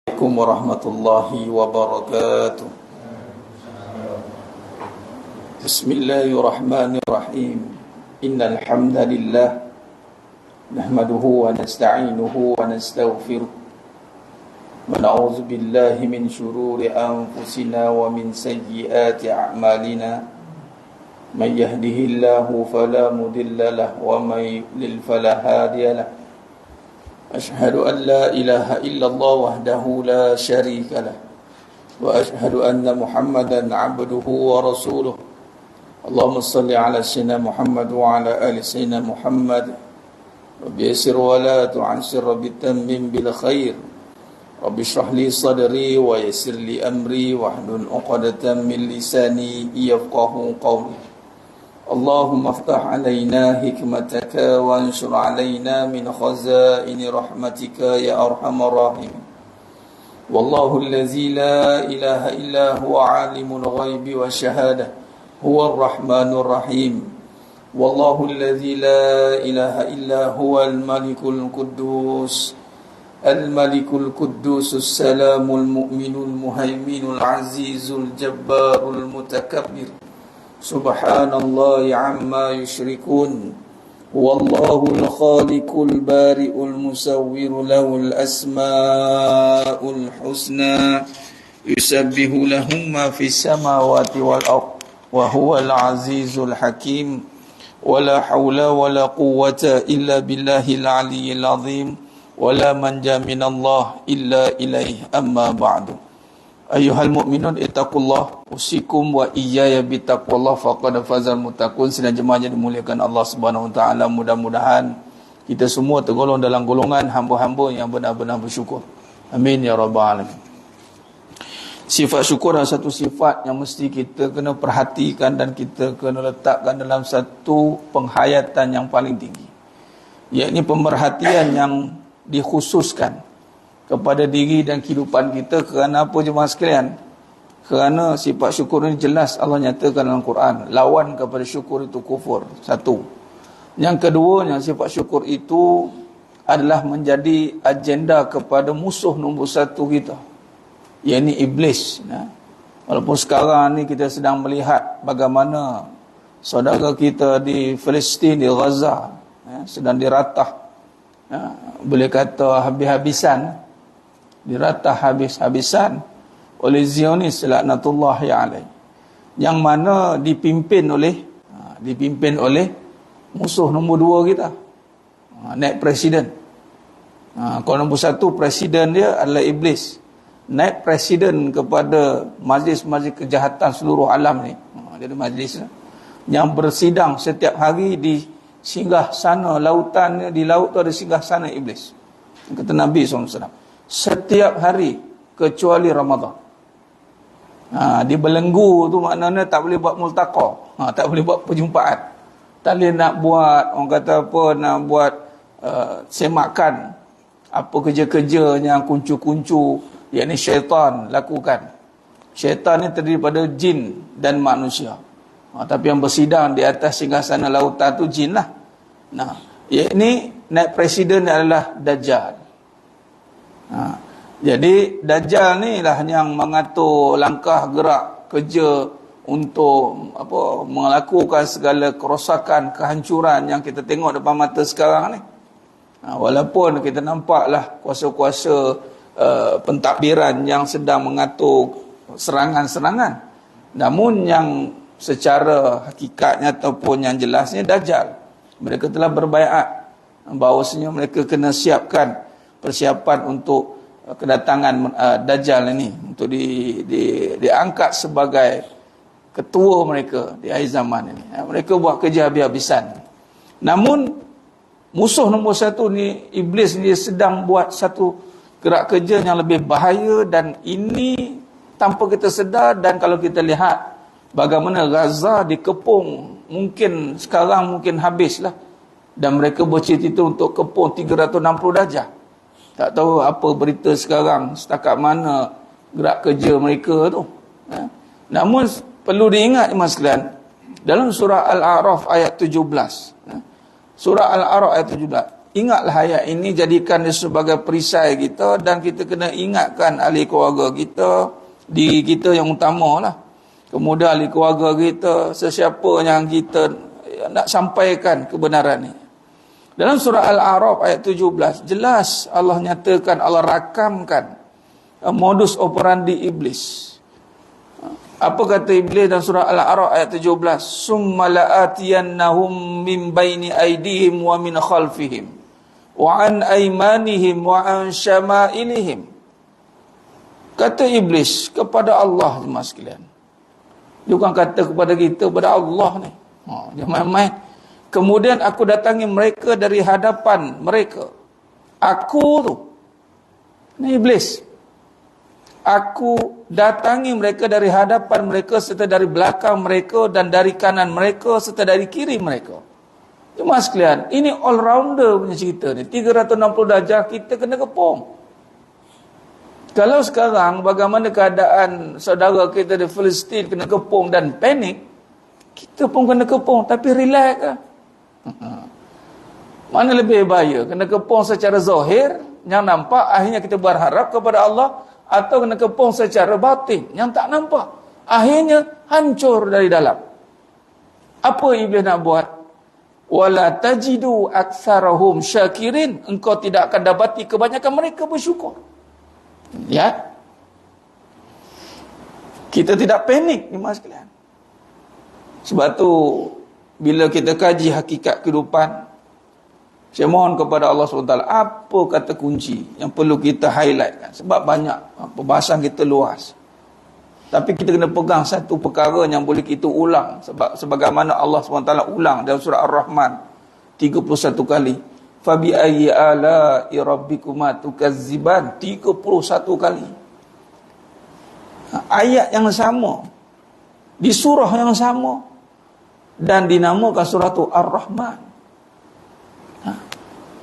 Assalamualaikum warahmatullahi wabarakatuh. Bismillahirrahmanirrahim. Innal hamdalillah nahmaduhu wa nasta'inuhu wa nastaghfiruh. Wa na'udzu billahi min shururi anfusina wa min sayyiati a'malina. Man yahdihillahu fala mudilla lahu wa man yudlil fala hadiya lahu. أشهد أن لا إله إلا الله وحده لا شريك له وأشهد أن محمدا عبده ورسوله اللهم صل على سيدنا محمد وعلى آل سيدنا محمد رب يسر ولا تعسر بالتمم بالخير رب اشرح لي صدري ويسر لي أمري واحلل عقدة من لساني يفقهوا قولي اللهم افتح علينا حكمتك وانشر علينا من خزائن رحمتك يا أرحم الراحمين والله الذي لا إله إلا هو عالم الغيب والشهادة هو الرحمن الرحيم والله الذي لا إله إلا هو الملك القدوس السلام المؤمن المهيمن العزيز الجبار المتكبر سبحان الله عما يشركون والله الخالق البارئ المصور له الأسماء الحسنى يسبح له ما في السماوات والأرض وهو العزيز الحكيم ولا حول ولا قوة إلا بالله العلي العظيم ولا منجا من الله إلا إليه أما بعد Ayuhal mu'minun ittaqullah usikum wa iyaya bittaqwallah faqad fazal muttaqun. Sidang jemaah yang dimuliakan Allah Subhanahu wa taala, mudah-mudahan kita semua tergolong dalam golongan hamba-hamba yang benar-benar bersyukur. Amin ya rabbal alamin. Sifat syukur adalah satu sifat yang mesti kita kena perhatikan dan kita kena letakkan dalam satu penghayatan yang paling tinggi, yakni pemerhatian yang dikhususkan kepada diri dan kehidupan kita. Kerana apa jemaah sekalian? Kerana sifat syukur ini jelas Allah nyatakan dalam Quran. Lawan kepada syukur itu kufur. Satu. Yang keduanya, sifat syukur itu adalah menjadi agenda kepada musuh nombor satu kita, yakni iblis. Walaupun sekarang ni kita sedang melihat bagaimana saudara kita di Palestin, di Gaza, sedang diratah, boleh kata habis-habisan, diratah habis-habisan oleh Zionis laknatullahi alaih, yang mana dipimpin oleh musuh nombor dua kita, naib presiden. Kalau nombor satu presiden dia adalah iblis, naib presiden kepada majlis-majlis kejahatan seluruh alam ni. Dia ada majlis yang bersidang setiap hari di singgah sana lautan, di laut tu ada singgah sana iblis. Kata Nabi SAW, setiap hari kecuali Ramadan. Dibelenggu tu maknanya tak boleh buat multaqa, tak boleh buat perjumpaan, tak boleh nak buat, orang kata apa, nak buat semakan apa kerja-kerja yang kuncu-kuncu, yakni syaitan lakukan. Syaitan ni terdiri daripada jin dan manusia, tapi yang bersidang di atas singgasana lautan tu jin lah. Yakni naib presiden adalah Dajjal. Jadi Dajjal ni lah yang mengatur langkah gerak kerja untuk melakukan segala kerosakan, kehancuran yang kita tengok depan mata sekarang ni. Walaupun kita nampaklah kuasa-kuasa pentadbiran yang sedang mengatur serangan-serangan, namun yang secara hakikatnya ataupun yang jelasnya Dajjal. Mereka telah berbaiat bahawasanya mereka kena siapkan persiapan untuk kedatangan Dajjal ini, untuk diangkat sebagai ketua mereka di akhir zaman ini. Mereka buat kerja habis-habisan. Namun musuh nombor satu ni, iblis ni, sedang buat satu gerak kerja yang lebih bahaya, dan ini tanpa kita sedar. Dan kalau kita lihat bagaimana Gaza dikepung, mungkin sekarang mungkin habislah, dan mereka bercita-cita untuk kepung 360 darjah. Tak tahu apa berita sekarang, setakat mana gerak kerja mereka tu. Namun perlu diingat jemaah sekalian, dalam surah Al-A'raf ayat 17, surah Al-A'raf ayat 17, ingatlah ayat ini, jadikan dia sebagai perisai kita, dan kita kena ingatkan ahli keluarga kita, diri kita yang utama lah. Kemudian ahli keluarga kita, sesiapa yang kita nak sampaikan kebenaran ni. Dalam surah Al-A'raf ayat 17, jelas Allah nyatakan, Allah rakamkan modus operandi iblis. Apa kata iblis dalam surah Al-A'raf ayat 17? Summa la'atiyannahum min baini aydihim wa min khalfihim wa an aymanihim wa an syama'ilihim. Kata iblis kepada Allah, jemaah sekalian. Dia bukan kata kepada kita, kepada Allah ni. Jangan main-main. Kemudian aku datangi mereka dari hadapan mereka. Aku tu, ni iblis. Aku datangi mereka dari hadapan mereka, serta dari belakang mereka, dan dari kanan mereka, serta dari kiri mereka. Cuma sekalian, ini all-rounder punya cerita ni. 360 darjah kita kena kepung. Kalau sekarang, bagaimana keadaan saudara kita di Palestin kena kepung dan panik, kita pun kena kepung, tapi relax lah. Mana lebih bahaya? Kena kepung secara zahir, yang nampak, akhirnya kita berharap kepada Allah, atau kena kepung secara batin yang tak nampak, akhirnya hancur dari dalam. Apa iblis nak buat? Wala tajidu aktsarahum syakirin, engkau tidak akan dapati kebanyakan mereka bersyukur. Ya, kita tidak panik ni mas sekalian. Sebab tu bila kita kaji hakikat kehidupan, saya mohon kepada Allah SWT, apa kata kunci yang perlu kita highlight kan? Sebab banyak, pembahasan kita luas. Tapi kita kena pegang satu perkara yang boleh kita ulang. Sebagaimana Allah SWT ulang dalam surah Ar-Rahman 31 kali. Fabi ayyi ala'i rabbikuma tukazziban, 31 kali. Ayat yang sama, di surah yang sama, dan dinamakan surah tu Ar-Rahman.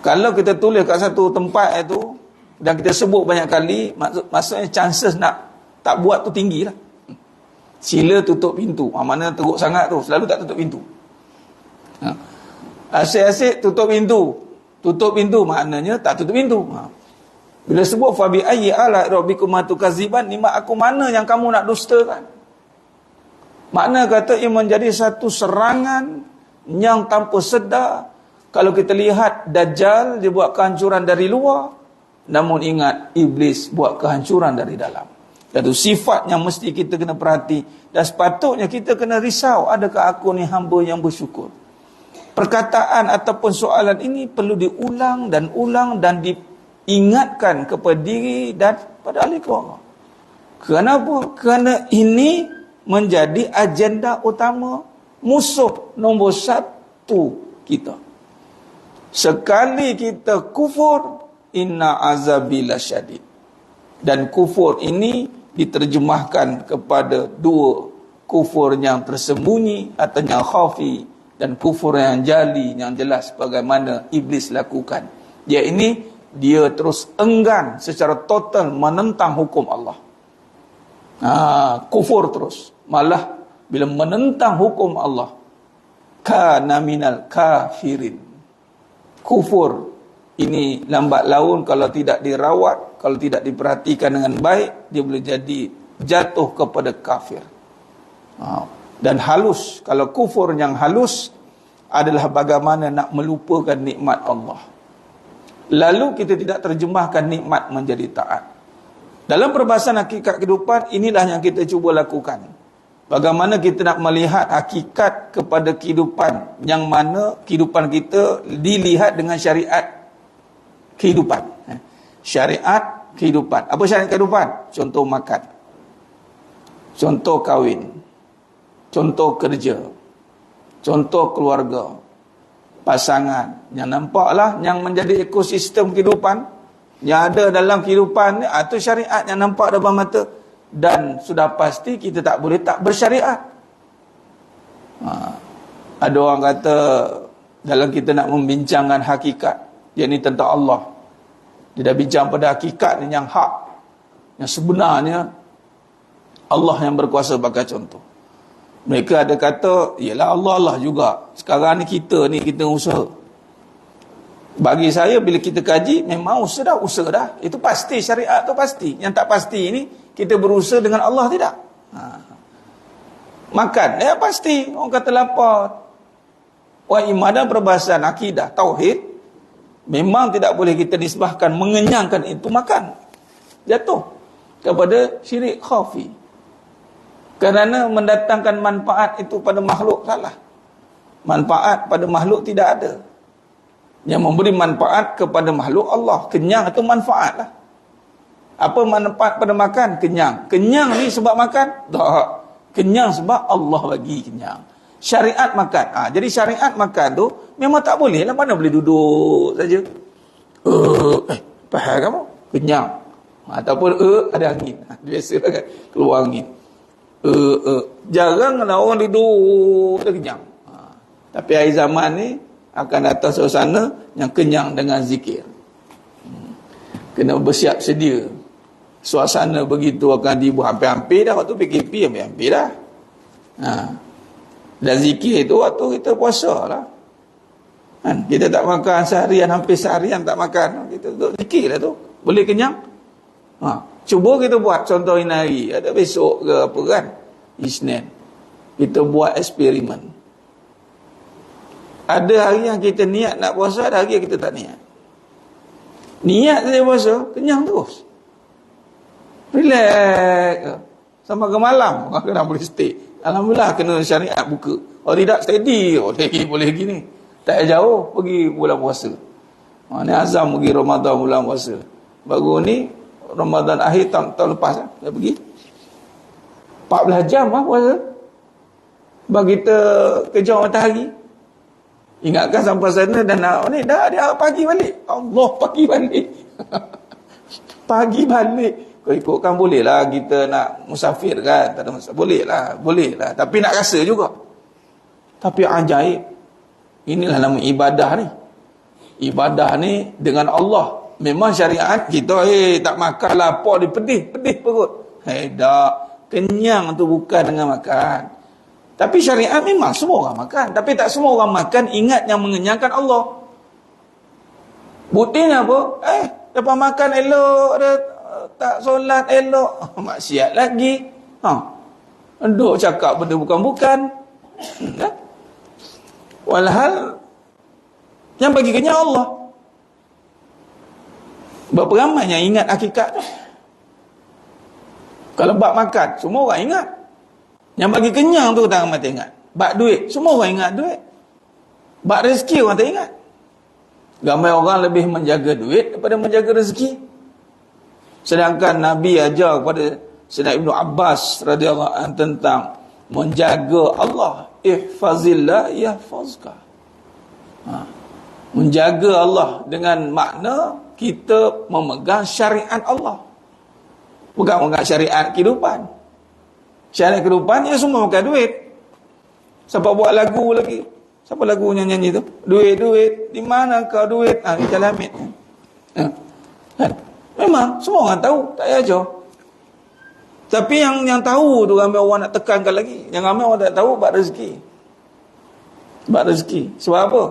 Kalau kita tulis kat satu tempat itu dan kita sebut banyak kali, maksudnya chances nak tak buat tu tinggi lah. Sila tutup pintu. Mana teruk sangat tu, selalu tak tutup pintu. Asyik-asyik tutup pintu. Tutup pintu maknanya tak tutup pintu. Bila sebut fabi ayyi ala rabbikuma tukaziban, ni mak aku mana yang kamu nak dustakan? Makna kata ia menjadi satu serangan yang tanpa sedar. Kalau kita lihat Dajjal, dia buat kehancuran dari luar, namun ingat iblis buat kehancuran dari dalam. Itu sifat yang mesti kita kena perhati, dan sepatutnya kita kena risau, adakah aku ni hamba yang bersyukur? Perkataan ataupun soalan ini perlu diulang dan ulang dan diingatkan kepada diri dan pada ahli keluarga. Kenapa? Kerana ini menjadi agenda utama musuh nombor satu kita. Sekali kita kufur, inna azabi lasyadid. Dan kufur ini diterjemahkan kepada dua, kufur yang tersembunyi atau yang khafi, dan kufur yang jali, yang jelas bagaimana iblis lakukan. Dia ini, dia terus enggan secara total menentang hukum Allah. Kufur terus. Malah bila menentang hukum Allah, kana minal kafirin. Kufur ini lambat laun kalau tidak dirawat, kalau tidak diperhatikan dengan baik, dia boleh jadi jatuh kepada kafir. Dan halus, kalau kufur yang halus adalah bagaimana nak melupakan nikmat Allah. Lalu kita tidak terjemahkan nikmat menjadi taat. Dalam perbahasan hakikat kehidupan, inilah yang kita cuba lakukan. Bagaimana kita nak melihat hakikat kepada kehidupan, yang mana kehidupan kita dilihat dengan syariat kehidupan. Syariat kehidupan. Apa syariat kehidupan? Contoh makan, contoh kahwin, contoh kerja, contoh keluarga, pasangan. Yang nampaklah yang menjadi ekosistem kehidupan yang ada dalam kehidupan ni, itu syariat yang nampak depan mata. Dan sudah pasti kita tak boleh tak bersyariat. Ada orang kata dalam kita nak membincangkan hakikat, yakni tentang Allah, dia dah bincang pada hakikat yang hak, yang sebenarnya Allah yang berkuasa. Bagi contoh, mereka ada kata, ialah Allah lah juga, sekarang ni kita usaha. Bagi saya bila kita kaji memang usaha dah. Itu pasti, syariat tu pasti. Yang tak pasti ini kita berusaha dengan Allah tidak. Makan ya pasti, orang kata lapar. Wa imadah perbahasan akidah tauhid memang tidak boleh kita nisbahkan mengenyangkan itu makan. Jatuh kepada syirik khafi. Kerana mendatangkan manfaat itu pada makhluk salah. Manfaat pada makhluk tidak ada. Yang memberi manfaat kepada makhluk Allah. Kenyang itu manfaat lah. Apa manfaat pada makan? Kenyang. Kenyang ni sebab makan? Tak. Kenyang sebab Allah bagi kenyang. Syariat makan. Jadi syariat makan tu memang tak boleh lah. Mana boleh duduk saja. Faham kamu? Kenyang. Ataupun ada angin. Biasa kan keluar angin. Jarang lah orang duduk dah kenyang. Tapi akhir zaman ni akan datang suasana yang kenyang dengan zikir. Kena bersiap sedia. Suasana begitu akan dibuat hampir-hampir dah. Waktu PKP hampir-hampir dah. Dan zikir itu waktu kita puasa lah. Kita tak makan seharian, hampir seharian tak makan. Kita duduk zikir lah tu. Boleh kenyang? Cuba kita buat contoh ini hari. Ada besok ke apa kan? Isnin. Kita buat eksperimen. Ada hari yang kita niat nak puasa, ada hari yang kita tak niat. Niat saja puasa, kenyang terus. Relax. Sampai ke malam, kena boleh stay. Alhamdulillah kena syariat buka. Kalau tidak steady, boleh gini. Tak jauh, pergi bulan puasa. Ni azam pergi Ramadan bulan puasa. Baru ni, Ramadan akhir tahun lepas dia pergi. 14 jam puasa. Bagi kita kejar matahari. Ingatkan sampai sana dan ni dah dia pagi balik. Allah pagi balik. Pagi balik. Kau ikutkan boleh lah kita nak musafir kan. Tak ada masalah. Boleh lah. Tapi nak rasa juga. Tapi ajaib. Inilah nama ibadah ni. Ibadah ni dengan Allah. Memang syariat kita tak makan lapar dia pedih perut. Tak. Kenyang tu bukan dengan makan. Tapi syariat memang semua orang makan. Tapi tak semua orang makan ingat yang mengenyangkan Allah. Buktinya apa? Lepas makan elok, tak solat elok. Maksiat lagi. Duk cakap benda bukan-bukan. Walhal yang bagi kenyang Allah. Berapa ramai yang ingat hakikat tu? Kalau bab makan, semua orang ingat. Yang bagi kenyang tu tak ramai ingat. Bab duit, semua orang ingat duit. Bab rezeki orang tak ingat. Ramai orang lebih menjaga duit daripada menjaga rezeki. Sedangkan Nabi ajar kepada Sayyidina Ibnu Abbas radhiyallahu anhu tentang menjaga Allah. Ihfazillah yahfazka. Menjaga Allah dengan makna kita memegang syariat Allah. Bukan memegang syariat kehidupan. Syariat kehidupan dia semua makan duit. Siapa buat lagu lagi? Siapa lagu nyanyi tu? Duit. Di mana kau duit? Di Jalan Hamid. Memang semua orang tahu, tak payah ajar. Tapi yang tahu tu ramai orang nak tekankan lagi. Yang ramai orang tak tahu bab rezeki. Bab rezeki. Sebab apa?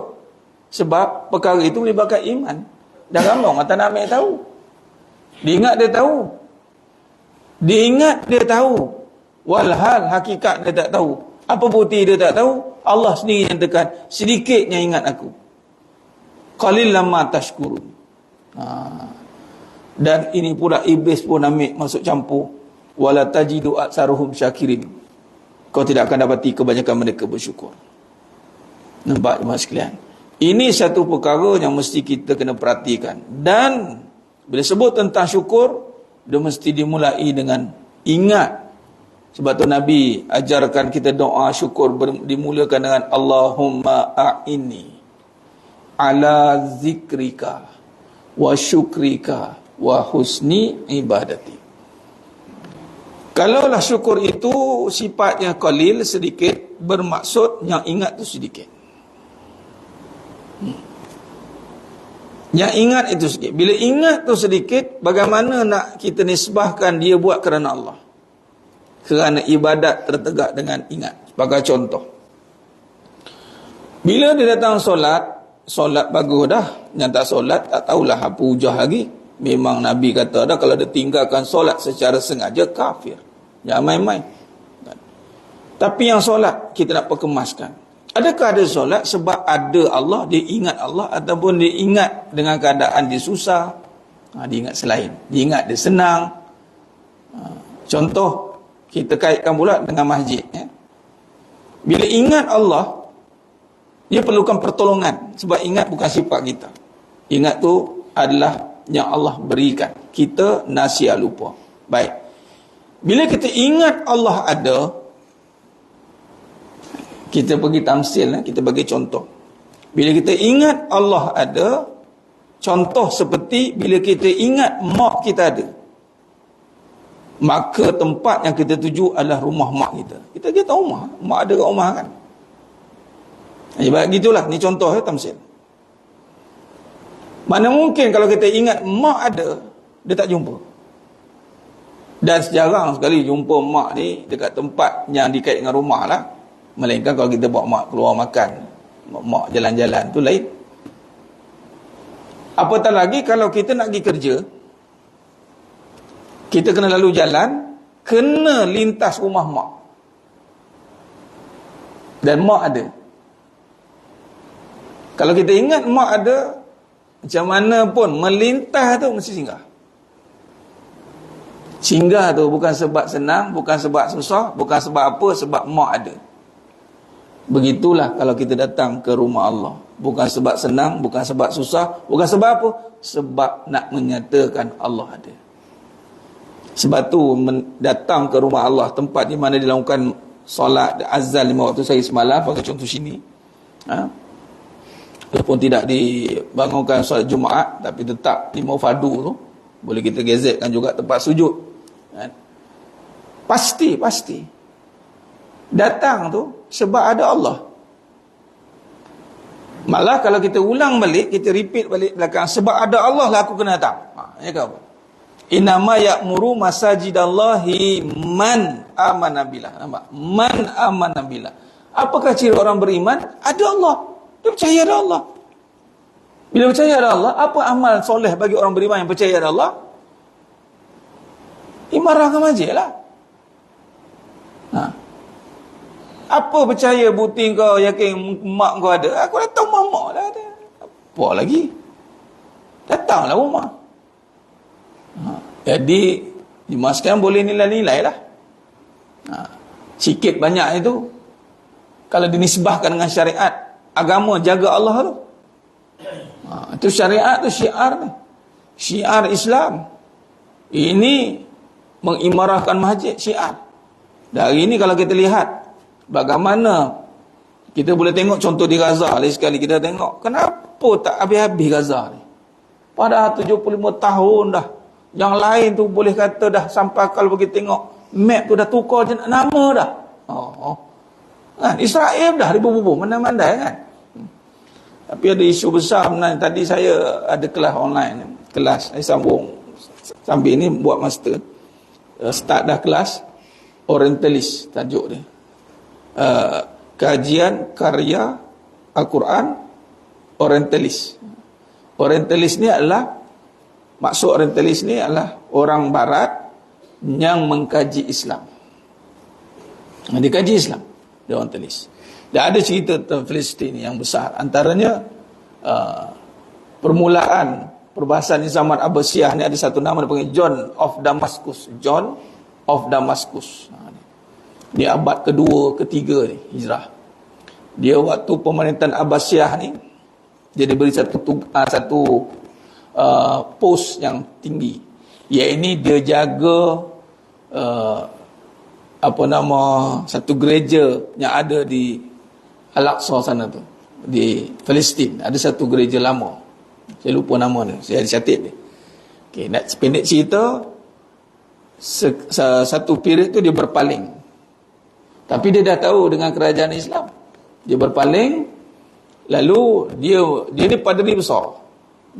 Sebab perkara itu melibatkan iman. Dan ramai orang tak nak ambil tahu. Diingat dia tahu. Walhal hakikat dia tak tahu. Apa bukti dia tak tahu? Allah sendiri yang tekan. Sedikitnya ingat aku. Qalil lamma tashkurun. Dan ini pula iblis pun ambil masuk campur. Wala tajidu aksaruhum syakirin. Kau tidak akan dapati kebanyakan mereka bersyukur. Nampak jemaah sekalian? Ini satu perkara yang mesti kita kena perhatikan. Dan bila sebut tentang syukur, dia mesti dimulai dengan ingat. Sebab tu Nabi ajarkan kita doa syukur dimulakan dengan Allahumma a'inni ala zikrika wa syukrika wa husni ibadati. Kalaulah syukur itu sifatnya qalil, sedikit, bermaksud yang ingat tu sedikit. Yang ingat itu sedikit. Bila ingat tu sedikit, bagaimana nak kita nisbahkan dia buat kerana Allah? Kerana ibadat tertegak dengan ingat. Sebagai contoh, bila dia datang solat, solat bagus dah, yang tak solat tak tahulah apa hujah lagi. Memang Nabi kata dah, kalau dia tinggalkan solat secara sengaja kafir. Jangan main-main. Tapi yang solat kita nak perkemaskan. Adakah ada solat sebab ada Allah, dia ingat Allah, ataupun dia ingat dengan keadaan dia susah, dia ingat selain, dia ingat dia senang. Contoh kita kaitkan pula dengan masjid, ya. Bila ingat Allah, dia perlukan pertolongan, sebab ingat bukan sifat kita. Ingat tu adalah yang Allah berikan. Kita nasihat lupa. Baik. Bila kita ingat Allah ada, kita pergi tamsil, kita bagi contoh. Bila kita ingat Allah ada, contoh seperti bila kita ingat mak kita ada, maka tempat yang kita tuju adalah rumah mak kita. Kita tahu mak ada kat rumah kan. Ibarat gitulah, ni contoh tamsil. Mana mungkin kalau kita ingat mak ada, dia tak jumpa. Dan sejarang sekali jumpa mak ni dekat tempat yang dikait dengan rumah lah. Melainkan kalau kita bawa mak keluar makan, mak jalan-jalan, tu lain. Apatah lagi kalau kita nak pergi kerja, kita kena lalu jalan, kena lintas rumah mak, dan mak ada. Kalau kita ingat mak ada, macam mana pun melintas tu mesti singgah. Singgah tu bukan sebab senang, bukan sebab susah, bukan sebab apa, sebab mak ada. Begitulah kalau kita datang ke rumah Allah, bukan sebab senang, bukan sebab susah, bukan sebab apa, sebab nak menyatakan Allah ada. Sebab tu datang ke rumah Allah, tempat di mana dilakukan solat azan 5 waktu saya semalam, pakai contoh sini, walaupun tidak dibangunkan solat Jumaat, tapi tetap 5 fardu tu boleh kita gazetkan juga tempat sujud, kan? Pasti datang tu sebab ada Allah. Malah kalau kita ulang balik, kita repeat balik belakang, sebab ada Allah lah aku kena datang. Ya ke apa? Innama ya'muru masajidallahi man amana billah. Nampak? Man amana billah. Apakah ciri orang beriman? Ada Allah. Dia percaya ada Allah. Bila percaya ada Allah, apa amal soleh bagi orang beriman yang percaya ada Allah? Imarah ke masjid lah. Apa percaya bukti kau yakin mak kau ada? Aku datang mak lah ada. Apa lagi? Datanglah rumah. Jadi dimasukkan boleh nilai-nilai lah. Sikit banyak itu, kalau dinisbahkan dengan syariat agama jaga Allah tu, itu syariat tu syiar ni. Syiar Islam. Ini mengimarahkan masjid, syiar. Dari ini kalau kita lihat bagaimana kita boleh tengok contoh di Gaza. Lain sekali kita tengok, kenapa tak habis-habis Gaza ni? Padahal 75 tahun dah. Yang lain tu boleh kata dah sampai, kalau pergi tengok map tu dah tukar je nama dah. Kan? Israel dah ribu-ribu mana-mana kan. Tapi ada isu besar sebenarnya. Tadi saya ada kelas online, kelas saya sambung sambil ni buat master. Start dah kelas Orientalis tajuk dia. Kajian karya Al-Quran Orientalis. Orientalis ni adalah, maksud Orientalis ni adalah orang barat yang mengkaji Islam. Dia kaji Islam, dia Orientalis. Dan ada cerita tentang Palestin yang besar. Antaranya permulaan perbahasan di zaman Abbasiyah ni, ada satu nama dia panggil John of Damascus. John of Damascus. Dia abad kedua, ketiga ni Hijrah. Dia waktu pemerintahan Abbasiyah ni, dia diberi satu pos yang tinggi. Iaitu dia jaga satu gereja yang ada di Al-Aqsa sana tu, di Palestin. Ada satu gereja lama, saya lupa nama dia, saya ada catat dia. Okay, nak pendek cerita, satu period tu dia berpaling, tapi dia dah tahu dengan kerajaan Islam. Dia berpaling, lalu dia ni padri besar,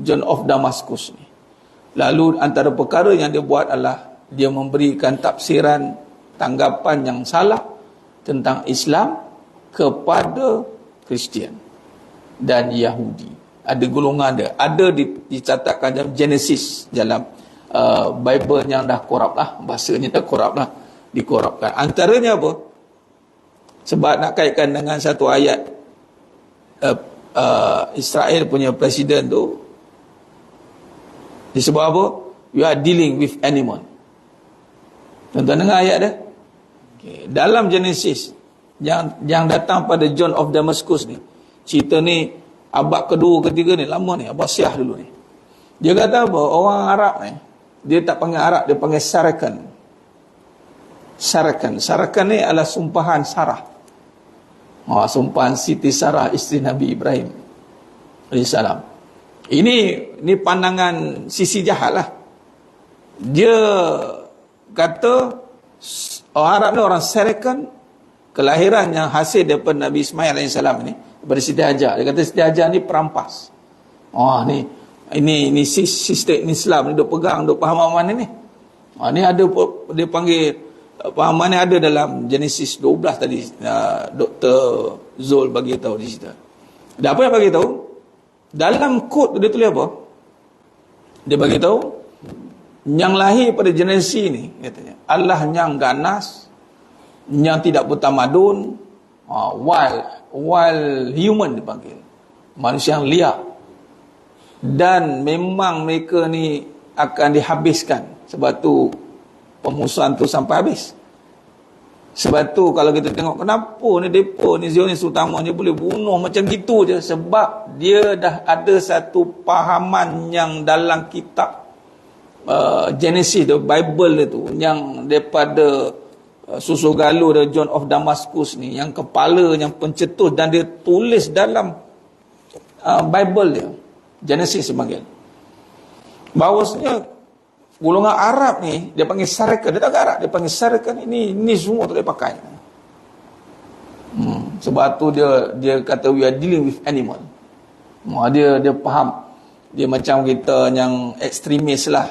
John of Damascus ni. Lalu antara perkara yang dia buat adalah dia memberikan tafsiran, tanggapan yang salah tentang Islam kepada Kristian dan Yahudi. Ada golongan dia. Ada dicatatkan dalam Genesis, dalam Bible yang dah korup lah. Bahasanya dah korup lah. Dikorupkan. Antaranya apa? Sebab nak kaitkan dengan satu ayat Israel punya presiden tu, disebut apa? You are dealing with animal. Tuan-tuan dengar ayat dia? Okay. Dalam Genesis yang datang pada John of Damascus ni, cerita ni abad kedua ketiga ni, lama ni, abad Syah dulu ni. Dia kata apa? Orang Arab ni, dia tak panggil Arab, dia panggil Sarkan. Sarkan ni adalah sumpahan Sarah. Sumpahan Siti Sarah, isteri Nabi Ibrahim alaihissalam. Ini pandangan sisi jahat lah. Dia kata orang Arab ni orang Sarkan, kelahiran yang hasil daripada Nabi Ismail alaihissalam ni, daripada Siti Hajar. Dia kata Siti Hajar ni perampas. Ini sistem Islam ni duk pegang, duk faham mana ni. Ni ada, dia panggil pahaman ni ada dalam Genesis 12 tadi. Dr. Zul bagi tahu di situ. Dan apa yang bagi tahu? Dalam kod dia tulis apa? Dia bagi tahu yang lahir pada Genesis ni, katanya Allah yang ganas, yang tidak bertamadun, wild human dipanggil, manusia yang liar. Dan memang mereka ni akan dihabiskan. Sebab tu pemusuhan tu sampai habis. Sebab tu kalau kita tengok kenapa ni depa ni Zionis utama ni boleh bunuh macam gitu je, sebab dia dah ada satu pahaman yang dalam kitab Genesis, the Bible itu, yang daripada susu galuh dari John of Damascus ni, yang kepala yang pencetus, dan dia tulis dalam Bible dia, Genesis sebagian, bahawasanya golongan Arab ni dia panggil Sarkan. Dia tak Arab, dia panggil Sarkan. Ini semua tak boleh pakai. Sebab tu dia kata we are dealing with animal. Dia faham. Dia macam kita yang ekstremis lah,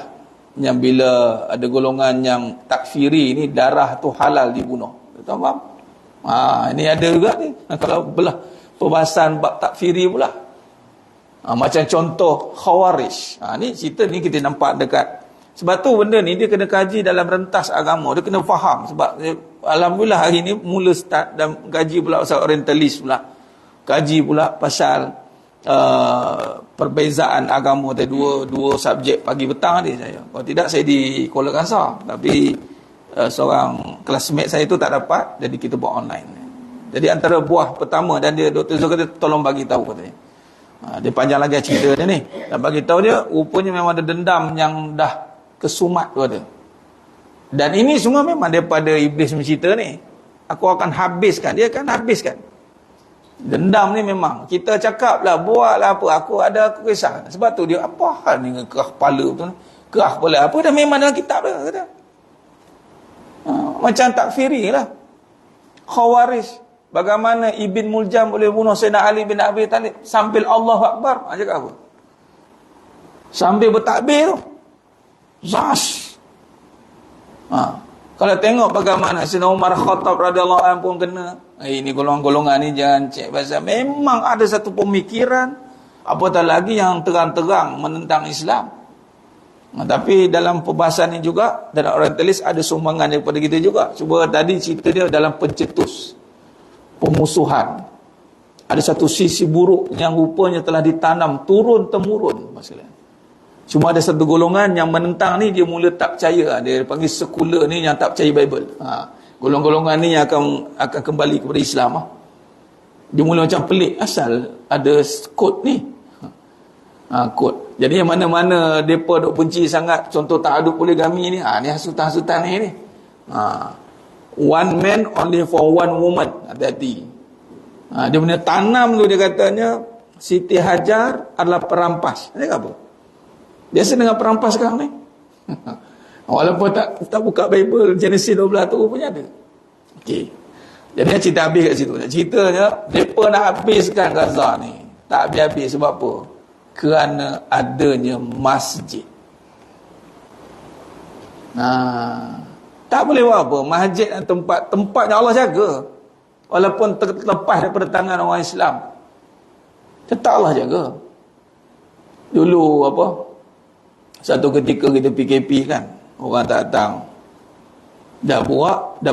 yang bila ada golongan yang takfiri ni, darah tu halal dibunuh. Tahu faham? Ini ada juga ni. Kalau belah perbahasan bab takfiri pula. Macam contoh Khawarij. Ni cerita ni kita nampak dekat. Sebab tu benda ni dia kena kaji dalam rentas agama. Dia kena faham. Sebab alhamdulillah hari ni mula start dan kaji pula pasal orientalis pula. Kaji pula pasal perbezaan agama tadi, dua subjek pagi petang ni saya. Kalau tidak saya di Kuala Kangsar, tapi seorang classmate saya tu tak dapat, jadi kita buat online. Jadi antara buah pertama, dan dia Dr. Zul kata tolong bagi tahu katanya. Dia panjang lagi cerita dia ni. Dan bagi tahu dia rupanya memang ada dendam yang dah kesumat tu ada. Dan ini semua memang daripada iblis mencerita ni. Aku akan habiskan, dia akan habiskan. Dendam ni memang kita cakap lah, buatlah apa, aku kisah. Sebab tu dia apa hal ni kerah kepala tu, kerah kepala apa, dah memang dalam kitab dah kata. Macam takfiri lah, Khawarij. Bagaimana Ibn Muljam boleh bunuh Sayyidina Ali bin Abi Talib sambil Allahu Akbar? Cakap apa? Sambil bertakbir tu. Zas. Kalau tengok bagaimana Sayyidina Umar Khattab radhiyallahu anhu pun kena. Ini golongan-golongan ni jangan cek pasal. Memang ada satu pemikiran, apatah lagi yang terang-terang menentang Islam. Tapi dalam perbahasan ni juga, dalam orientalis ada sumbangan daripada kita juga. Cuba tadi cerita dia dalam pencetus pemusuhan. Ada satu sisi buruk yang rupanya telah ditanam turun-temurun masalah. Cuma ada satu golongan yang menentang ni, dia mula tak percaya. Dia panggil sekular ni yang tak percaya Bible. Golongan-golongan ni yang akan kembali kepada Islam. Dia mula macam pelik, asal ada kod ni. Kod. Jadi yang mana-mana mereka duk benci sangat, contoh ta'adud poligami ni, ni hasutan-hasutan ni. One man only for one woman. Hati-hati. Dia punya tanam tu, dia katanya Siti Hajar adalah perampas. Dia kata apa? Biasa dengan perampas sekarang ni. Walaupun tak buka Bible Genesis 12 tu punya ada. Okey. Jadi cerita habis kat situ. Ceritanya depa nak habiskan Gaza ni. Tak habis-habis sebab apa? Kerana adanya masjid. Tak boleh buat apa. Masjid dan tempatnya Allah jaga. Walaupun terlepas daripada tangan orang Islam, tetap Allah jaga. Dulu apa? Satu ketika kita PKP kan, orang tak datang. Dah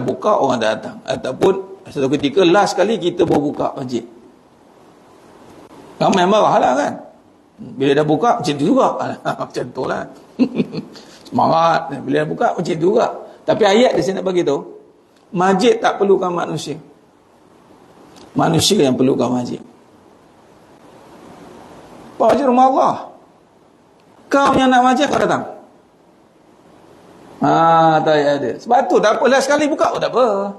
buka orang tak datang. Ataupun satu ketika last kali kita baru buka masjid. Ramai marah lah kan. Bila dah buka macam tu juga. Macam tu lah. Semangat. Bila dah buka macam tu juga. Tapi ayat di sini nak bagi tahu, masjid tak perlukan manusia. Manusia yang perlukan masjid. Masjid rumah Allah. Kau yang nak masjid kau datang. Tak ada. Sebab tu tak apalah sekali buka. Tak apa.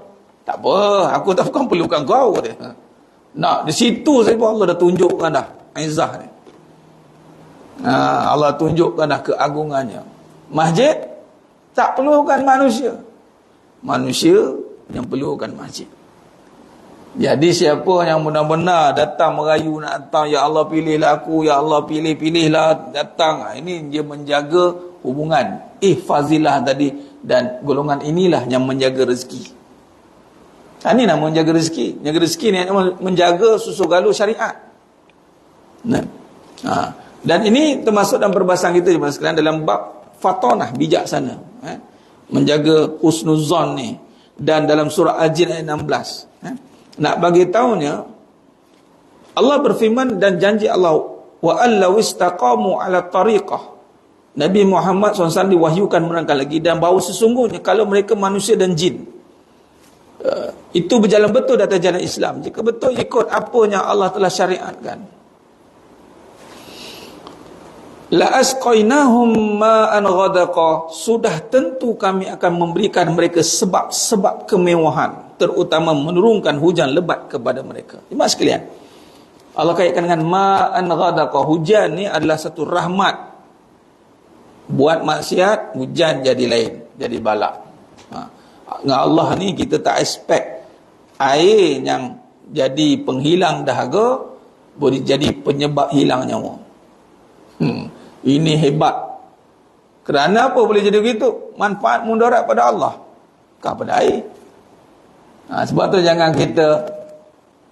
Tak apa. Aku tak bukan perlukan kau. Nak di situ saja Allah dah tunjukkan dah izah ni. Allah tunjukkan dah keagungannya. Masjid tak perlukan manusia. Manusia yang perlukan masjid. Jadi siapa yang benar-benar datang merayu nak datang, ya Allah pilihlah aku, ya Allah pilihlah datang. Ini dia menjaga hubungan. Fazilah tadi. Dan golongan inilah yang menjaga rezeki. Ini nak menjaga rezeki. Menjaga rezeki ni menjaga susu galuh syariat. Dan ini termasuk dalam perbahasan kita sekalian dalam bab fatonah, bijaksana. Menjaga husnuzon ni. Dan dalam surah Al-Jin ayat 16. Nak bagi tahunya, Allah berfirman dan janji Allah, wa allaw istaqamu ala tariqah. Nabi Muhammad SAW diwahyukan menerangkan lagi, dan bahawa sesungguhnya kalau mereka manusia dan jin itu berjalan betul di atas jalan Islam, jika betul ikut apa yang Allah telah syariatkan, la asqainahum ma'an ghadaqa, sudah tentu kami akan memberikan mereka sebab-sebab kemewahan, terutama menurunkan hujan lebat kepada mereka. Jemaah sekalian, Allah kaitkan dengan ma'an ghadaqa. Hujan ni adalah satu rahmat. Buat maksiat, hujan jadi lain, jadi balak. Dengan Allah ni kita tak expect air yang jadi penghilang dahaga boleh jadi penyebab hilang nyawa. Ini hebat. Kerana apa boleh jadi begitu? Manfaat mudarat pada Allah, bukan pada air. Sebab tu jangan kita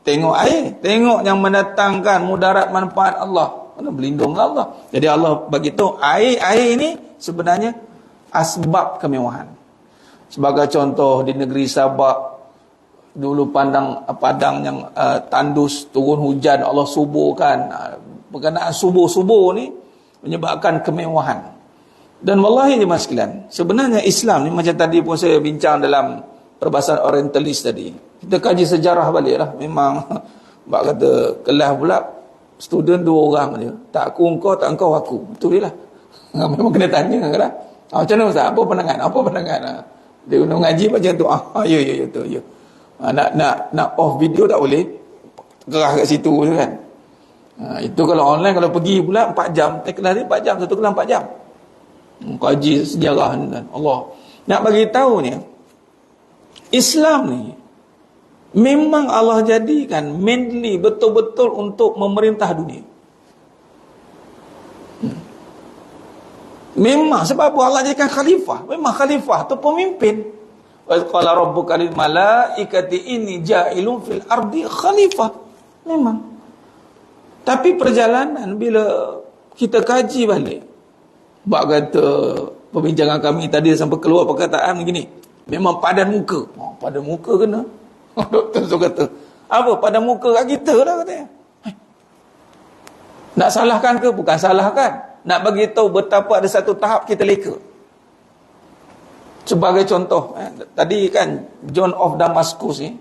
tengok air, tengok yang mendatangkan mudarat manfaat Allah. Mana berlindung Allah. Jadi Allah bagi tahu air ini sebenarnya asbab kemewahan. Sebagai contoh di negeri Sabak dulu padang yang tandus, turun hujan, Allah suburkan. Berkenaan subuh-subuh ni menyebabkan kemewahan. Dan wallahi jemaah sekalian, sebenarnya Islam ni macam tadi pun saya bincang dalam perbahasan orientalis tadi. Kita kaji sejarah balik lah. Memang bak kata kelas pula student 2 orang je. Tak aku engkau, tak engkau aku. Betul lah. Memang kena tanya kan. Macam mana Ustaz? Apa pandangan? Dia guna mengaji macam tu. Ya betul ya. Nak off video tak boleh. Gerah kat situ je kan. Itu kalau online, kalau pergi pula 4 jam. Kelas ni 4 jam, satu kelas 4 jam. Kaji sejarah ni kan. Allah. Nak bagi tahu ni, Islam ni memang Allah jadikan mainly betul-betul untuk memerintah dunia. Memang sebab Allah jadikan khalifah. Memang khalifah tu pemimpin. Wa qala rabbuka lil malaikati inni ja'ilun fil ardi khalifah. Memang. Tapi perjalanan bila kita kaji balik, bak kata perbincangan kami tadi sampai keluar perkataan begini, memang padan muka. Padan muka kena. Doktor tu kata, apa padan muka kat kita lah katanya. Nak salahkan ke? Bukan salahkan. Nak bagi tahu betapa ada satu tahap kita leka. Sebagai contoh, tadi kan John of Damascus ni,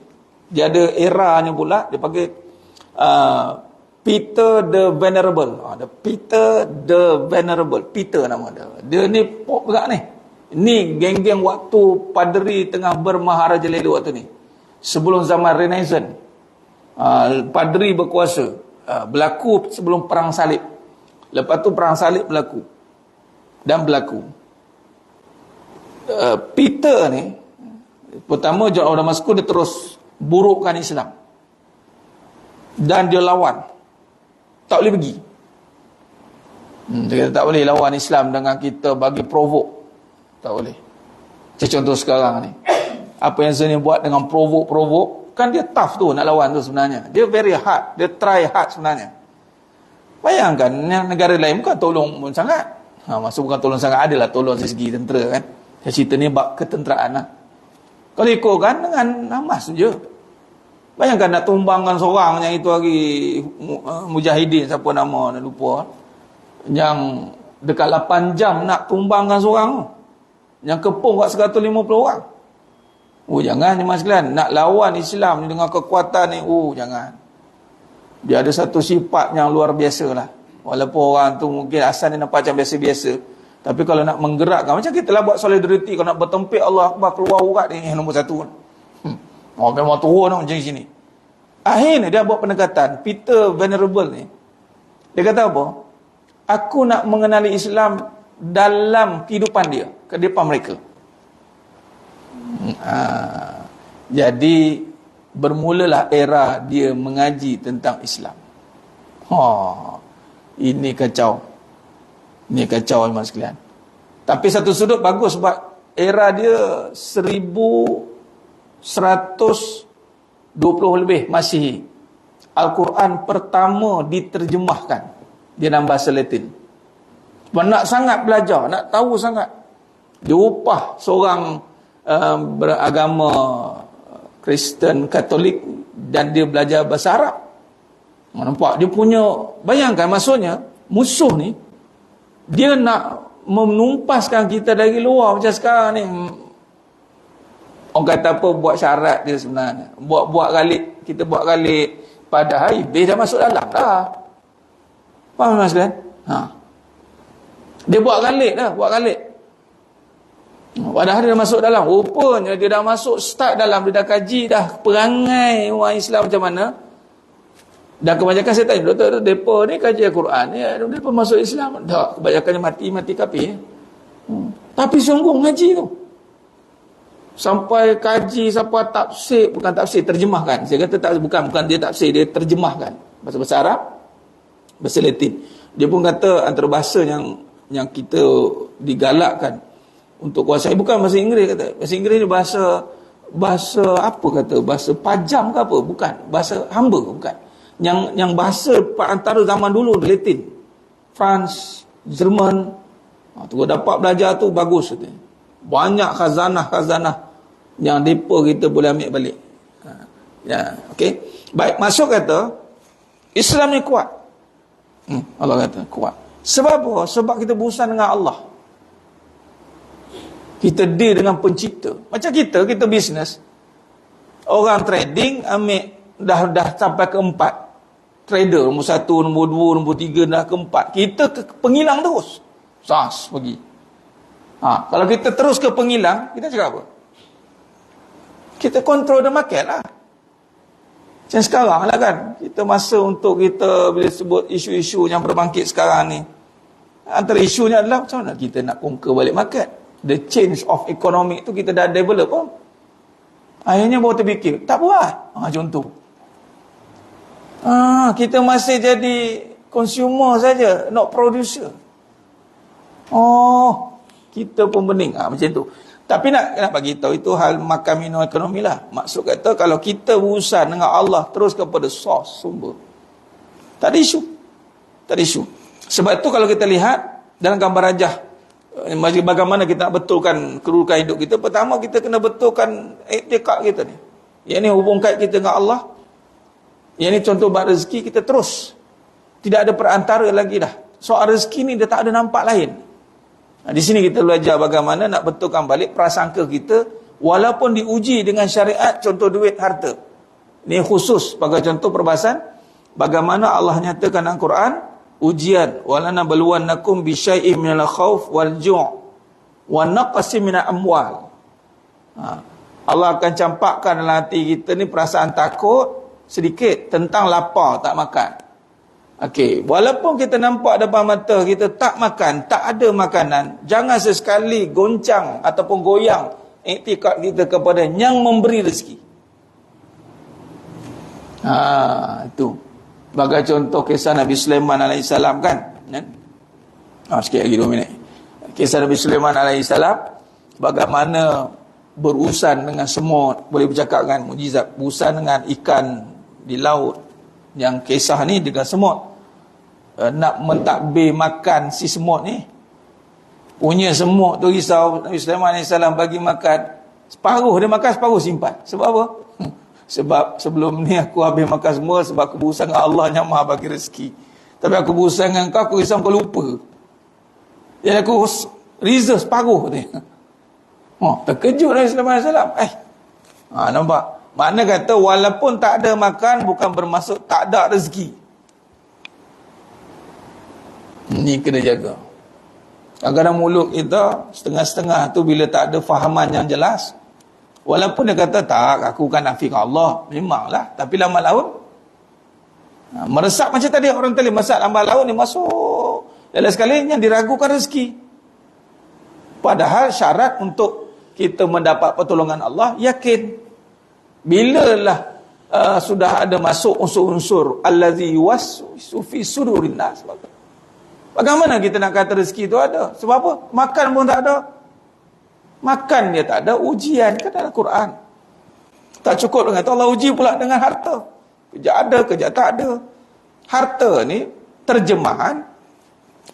dia ada eranya pula, dia panggil Peter the Venerable. Peter the Venerable. Peter nama dia. Dia ni pop berat ni. Ni geng-geng waktu paderi tengah bermaharajalela waktu ni. Sebelum zaman Renaissance. Paderi berkuasa. Berlaku sebelum perang salib. Lepas tu perang salib berlaku. Dan berlaku. Peter ni, pertama John of Damascus dia terus burukkan Islam. Dan dia lawan. Tak boleh pergi. Dia kata tak boleh lawan Islam dengan kita bagi provok. Tak boleh. Macam contoh sekarang ni. Apa yang saya buat dengan provok, kan dia tough tu nak lawan tu sebenarnya. Dia very hard. Dia try hard sebenarnya. Bayangkan negara lain bukan tolong pun sangat. Maksud bukan tolong sangat, adalah tolong dari segi tentera kan. Saya cerita ni bab ketenteraan lah. Kalau ikutkan dengan Hamas je. Bayangkan nak tumbangkan seorang yang itu lagi mujahidin, siapa nama nak lupa. Yang dekat 8 jam nak tumbangkan seorang. Yang kepung kat 150 orang. Jangan jemaah sekalian, nak lawan Islam ni dengan kekuatan ni, jangan. Dia ada satu sifat yang luar biasa lah. Walaupun orang tu mungkin asal dia nampak macam biasa-biasa, tapi kalau nak menggerakkan, macam kita lah buat solidariti, kalau nak bertempik Allah Akbar keluar urat ni, nombor satu. Memang turun macam sini. Akhirnya dia buat pendekatan. Peter Venerable ni, dia kata apa? Aku nak mengenali Islam dalam kehidupan dia, kehidupan mereka. Jadi bermulalah era dia mengaji tentang Islam. Ini kacau. Ini kacau memang sekalian. Tapi satu sudut bagus sebab era dia 1120 lebih Masihi. Al-Quran pertama diterjemahkan di dalam bahasa Latin. Sebab nak sangat belajar, nak tahu sangat. Dia upah seorang beragama Kristen Katolik dan dia belajar bahasa Arab. Nampak dia punya, bayangkan maksudnya musuh ni dia nak menumpaskan kita dari luar macam sekarang ni. Orang kata apa, buat syarat dia sebenarnya. Buat galik, kita buat galik, padahal iblis dah masuk dalam dah. Faham tak sekalian? Dia buat galik dah, buat galik. Padahal dia dah masuk dalam. Rupanya dia dah masuk, start dalam, dia dah kaji dah perangai orang Islam macam mana. Dan kebanyakan saya tanya, doktor, mereka ni kaji Al-Quran ni, mereka masuk Islam. Tak, kebanyakannya mati kafir. Tapi sungguh ngaji tu. Sampai kaji, sampai tafsir, bukan tafsir, terjemahkan. Saya kata tak, bukan dia tafsir, dia terjemahkan. Bahasa Arab, bahasa Latin. Dia pun kata antara bahasa yang kita digalakkan untuk kuasai, bukan bahasa Inggeris kata. Bahasa Inggeris ni bahasa apa kata? Bahasa pajam ke apa? Bukan. Bahasa hamba ke? Bukan. Yang bahasa antara zaman dulu Latin, France, Jerman. Tu dapat belajar tu bagus tu. Banyak khazanah yang depa kita boleh ambil balik. Ya, okey. Baik, masuk kata Islam ni kuat. Allah kata kuat. Sebab apa? Sebab kita berurusan dengan Allah. Kita deal dengan pencipta. Macam kita bisnes. Orang trading ambil dah sampai ke 4. Trader nombor 1, nombor 2, nombor 3 dah ke 4. Kita ke penghilang terus. Sas pergi. Kalau kita terus ke penghilang, kita cakap apa? Kita control the market lah. Macam sekarang lah kan. Kita masa untuk kita bila sebut isu-isu yang berbangkit sekarang ni. Antara isunya adalah macam mana kita nak conquer balik market. The change of economic tu kita dah develop pun. Akhirnya baru terfikir, tak buat. Contoh. Kita masih jadi consumer saja, not producer. Kita pun bening. Macam tu. Tapi nak bagi tahu itu hal makan minum ekonomi lah. Maksud kata kalau kita berurusan dengan Allah terus kepada source, sumber. Tak ada isu. Sebab itu kalau kita lihat dalam gambar rajah, bagaimana kita nak betulkan kedudukan hidup kita, pertama kita kena betulkan iktikad kita ni. Yang ni hubung kait kita dengan Allah. Yang ni contoh bab rezeki, kita terus. Tidak ada perantara lagi dah. Soal rezeki ni dia tak ada nampak lain. Di sini kita belajar bagaimana nak betulkan balik prasangka kita walaupun diuji dengan syariat, contoh duit, harta. Ini khusus sebagai contoh perbahasan bagaimana Allah nyatakan dalam Quran, ujian walana balwannakum bi syai'in minal khauf wal ju' wa naqsin minal amwal. Allah akan campakkan dalam hati kita ni perasaan takut sedikit tentang lapar, tak makan. Okey, walaupun kita nampak depan mata kita tak makan, tak ada makanan, jangan sesekali goncang ataupun goyang iktikad kita kepada yang memberi rezeki. Itu. Bagai contoh kisah Nabi Sulaiman AS kan? Sikit lagi 2 minit. Kisah Nabi Sulaiman AS, bagaimana berurusan dengan semut, boleh bercakap dengan mujizat, berurusan dengan ikan di laut. Yang kisah ni dengan semut. nak mentadbir makan si semut ni. Punya semut tu risau Nabi Sulaiman AS bagi makan. Separuh dia makan, separuh simpan. Sebab apa? Sebab sebelum ni aku habis makan semua sebab aku berusaha dengan Allah yang maha bagi rezeki. Tapi aku berusaha dengan kau, aku risau kau lupa. Jadi aku reserve separuh ni. Terkejut Nabi Sulaiman AS. Nampak? Makna kata walaupun tak ada makan bukan bermaksud tak ada rezeki. Ni kena jaga. Kadang-kadang mulut kita setengah-setengah tu bila tak ada fahaman yang jelas. Walaupun dia kata tak, aku kan nafikan Allah. Memanglah. Tapi lambat laun meresap macam tadi orang tadi. Masak lambat laun ni masuk. Dan sekali yang diragukan rezeki. Padahal syarat untuk kita mendapat pertolongan Allah, yakin. Bilalah sudah ada masuk unsur-unsur allazi yuwaswisu fi sudurin nas. Bagaimana kita nak kata rezeki itu ada? Sebab apa? Makan pun tak ada. Makan dia tak ada, ujian kan dalam Quran. Tak cukup dengan itu, Allah uji pula dengan harta. Kejap ada, kejap tak ada. Harta ni terjemahan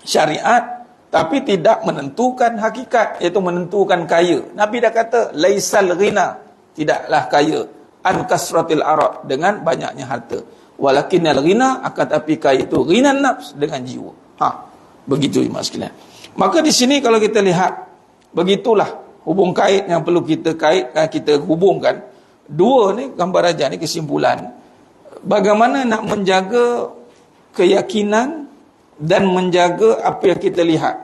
syariat tapi tidak menentukan hakikat, iaitu menentukan kaya. Nabi dah kata laisal ghina, tidaklah kaya an kasratil arad, dengan banyaknya harta. Walakinnal ghina, akan tapi kaya itu ghinan nafs, dengan jiwa. Begitu jemaah sekalian. Maka di sini kalau kita lihat, begitulah hubung kait yang perlu kita kaitkan, kita hubungkan. Dua ni gambar raja ni kesimpulan. Bagaimana nak menjaga keyakinan dan menjaga apa yang kita lihat.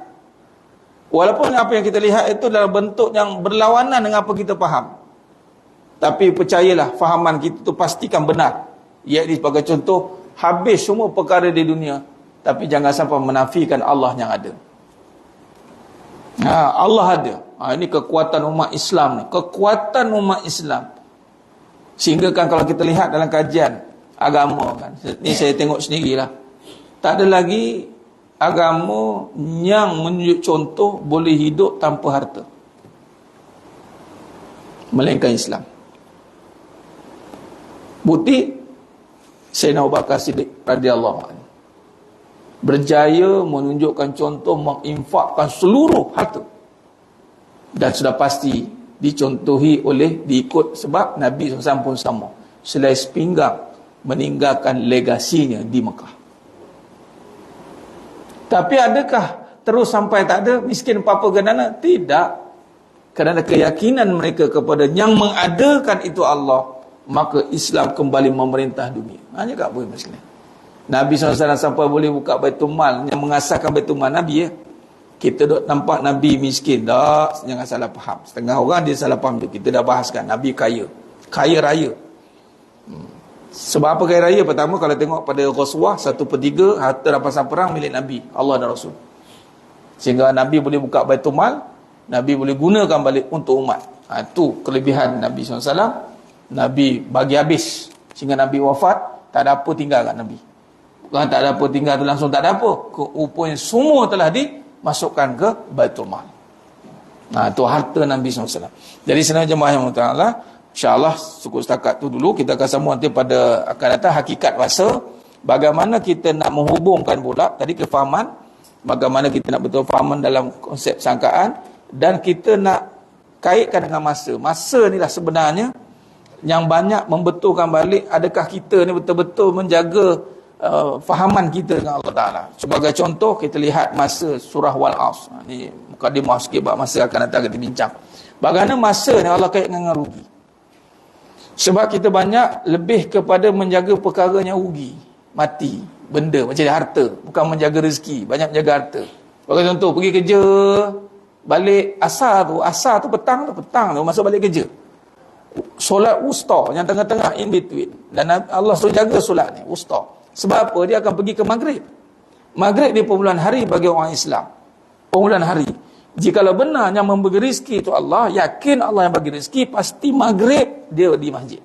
Walaupun apa yang kita lihat itu dalam bentuk yang berlawanan dengan apa kita faham. Tapi percayalah, fahaman kita tu pastikan benar. Iaitu sebagai contoh, habis semua perkara di dunia, tapi jangan sampai menafikan Allah yang ada. Allah ada. Ini kekuatan umat Islam ni. Kekuatan umat Islam. Sehingga kan kalau kita lihat dalam kajian agama kan, ni saya tengok sendirilah. Tak ada lagi agama yang menunjuk contoh boleh hidup tanpa harta, melainkan Islam. Bukti Sayyidina Abu Bakar Siddiq radhiyallahu anhu berjaya menunjukkan contoh menginfakkan seluruh harta, dan sudah pasti dicontohi oleh diikut, sebab Nabi SAW pun sama, selai sepinggang meninggalkan legasinya di Mekah. Tapi adakah terus sampai tak ada, miskin papa ganana? Tidak. Kerana keyakinan mereka kepada yang mengadakan itu Allah, maka Islam kembali memerintah dunia. Hanya tak boleh miskin. Nabi SAW sampai boleh buka Baitul Mal, yang mengasaskan Baitul Mal Nabi ya. Kita duk nampak Nabi miskin. Tak, jangan salah faham. Setengah orang dia salah faham tu. Kita dah bahaskan Nabi kaya. Kaya raya. Sebab apa kaya raya? Pertama, kalau tengok pada Ghazwah 1/3 harta rampasan perang milik Nabi, Allah dan Rasul. Sehingga Nabi boleh buka Baitul Mal, Nabi boleh gunakan balik untuk umat. Itu kelebihan Nabi SAW. Nabi bagi habis. Sehingga Nabi wafat, tak ada apa tinggal kat Nabi. Bukan tak ada apa tinggal tu langsung tak ada apa. Rupanya semua telah dimasukkan ke Baitul Mal. Itu harta Nabi SAW. Jadi sebenarnya jemaah yang Allah, InsyaAllah cukup setakat tu dulu. Kita akan sambung nanti pada akan datang hakikat masa. Bagaimana kita nak menghubungkan pula tadi kefahaman, bagaimana kita nak betul fahaman dalam konsep sangkaan, dan kita nak kaitkan dengan masa. Masa inilah sebenarnya yang banyak membetulkan balik adakah kita ni betul-betul menjaga fahaman kita dengan Allah Ta'ala. Sebagai contoh, kita lihat masa surah Wal-As. Ini mukadimah sikit, masa akan datang kita bincang. Bagaimana masa ni Allah kaitkan dengan rugi. Sebab kita banyak lebih kepada menjaga perkara yang rugi, mati, benda macam harta, bukan menjaga rezeki, banyak menjaga harta. Bagi contoh, pergi kerja, balik asar tu petang tu masuk balik kerja. Solat wusta yang tengah-tengah, in between, dan Allah suruh jaga solat ni wusta. Sebab apa? Dia akan pergi ke maghrib. Maghrib di permulaan hari bagi orang Islam, permulaan hari. Jikalau benar yang memberi rezeki itu Allah, yakin Allah yang bagi rezeki, pasti maghrib dia di masjid.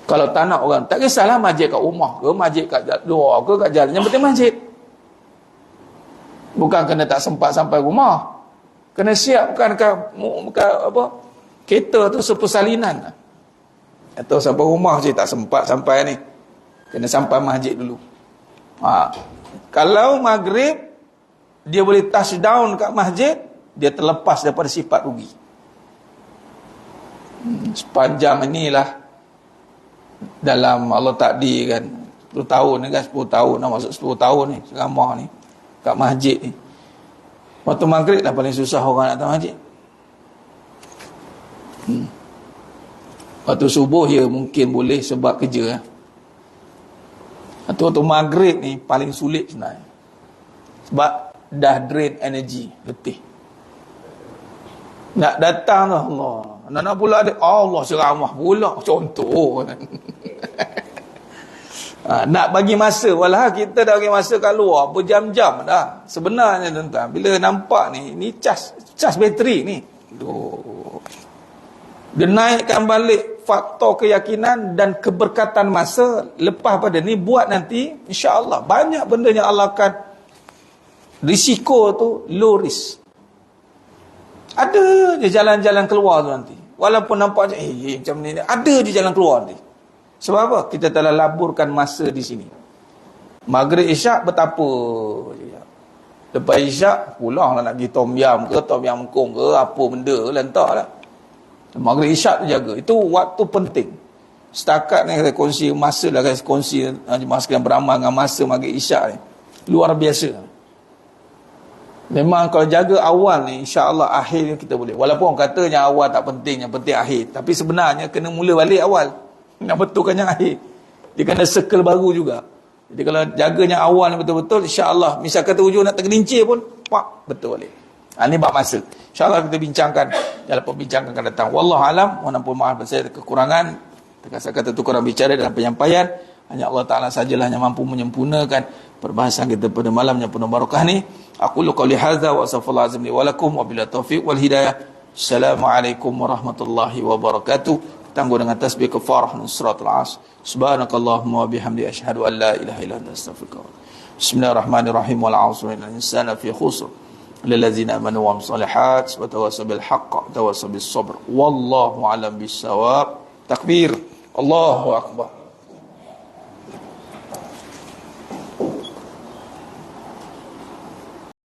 Kalau tak nak orang, tak kisahlah masjid kat rumah ke, masjid kat luar ke, kat jalan, yang penting masjid. Bukan kena tak sempat sampai rumah, kena siapkan apa, kereta tu sepersalinan. Atau sampai rumah je tak sempat sampai ni, kena sampai masjid dulu. Kalau maghrib dia boleh touchdown kat masjid, dia terlepas daripada sifat rugi. Sepanjang inilah dalam Allah takdirkan 10 tahun ni kan, 10 tahun dah masuk 10 tahun ni ceramah ni kat masjid ni. Waktu maghrib lah paling susah orang nak datang masjid. Waktu subuh ya mungkin boleh sebab kerja lah. Waktu maghrib ni paling sulit sebenarnya. Sebab dah drain energy letih. Nak datang lah Allah. Nak pula ada Allah ceramah pula contoh. Nak bagi masa, walah kita dah bagi masa kat luar berjam-jam dah. Sebenarnya tuan-tuan, bila nampak ni cas bateri ni. Dia naikkan balik faktor keyakinan dan keberkatan masa. Lepas pada ni buat nanti insya-Allah banyak benda yang Allah akan risiko tu low risk. Ada je jalan-jalan keluar tu nanti. Walaupun nampak macam ni, ada je jalan keluar nanti. Sebab apa? Kita telah laburkan masa di sini. Maghrib Isyak betapa je. Lepas Isyak pulang lah nak pergi tom yam ke, tom yam kong ke, apa benda ke, lentak lah. Maghrib Isyak tu jaga. Itu waktu penting. Setakat ni kita kongsi masa lah, kita kongsi jemaah sekalian beramal dengan masa Maghrib Isyak ni. Luar biasa. Memang kalau jaga awal ni, insya-Allah akhir ni kita boleh. Walaupun orang kata yang awal tak penting, yang penting akhir. Tapi sebenarnya kena mula balik awal. Nak betulkan yang akhir. Dia kena circle baru juga. Jadi kalau jaga yang awal ni betul-betul, insya-Allah misal kata hujung nak tergelincir pun, pak, betul balik. Ini bab masa. InsyaAllah kita bincangkan dalam perbincangan akan datang. Wallahu alam, mohon ampun maaf saya ada kekurangan. Terkasar kata tu kurang bicara dalam penyampaian. Hanya Allah Ta'ala sajalah yang mampu menyempurnakan perbahasan kita pada malam yang penuh barakah ni. Aku qawli hadza wa astaghfirullah azim li wa lakum wa billahi taufiq wal hidayah. Assalamualaikum warahmatullahi wabarakatuh. Tangguh dengan tasbih kafarah nusratul as. Subhanakallahumma wa bihamdi asyhadu an la ilaha illa anta astaghfiruka. Bismillahirrahmanirrahim. Wal 'asri innal insana fi khusr. Lillazina amanu wa amsalihat wa tawassaw bil haqq wa tawassaw bis sabr. Wallahu a'lam bis shawab. Takbir. Allahu akbar.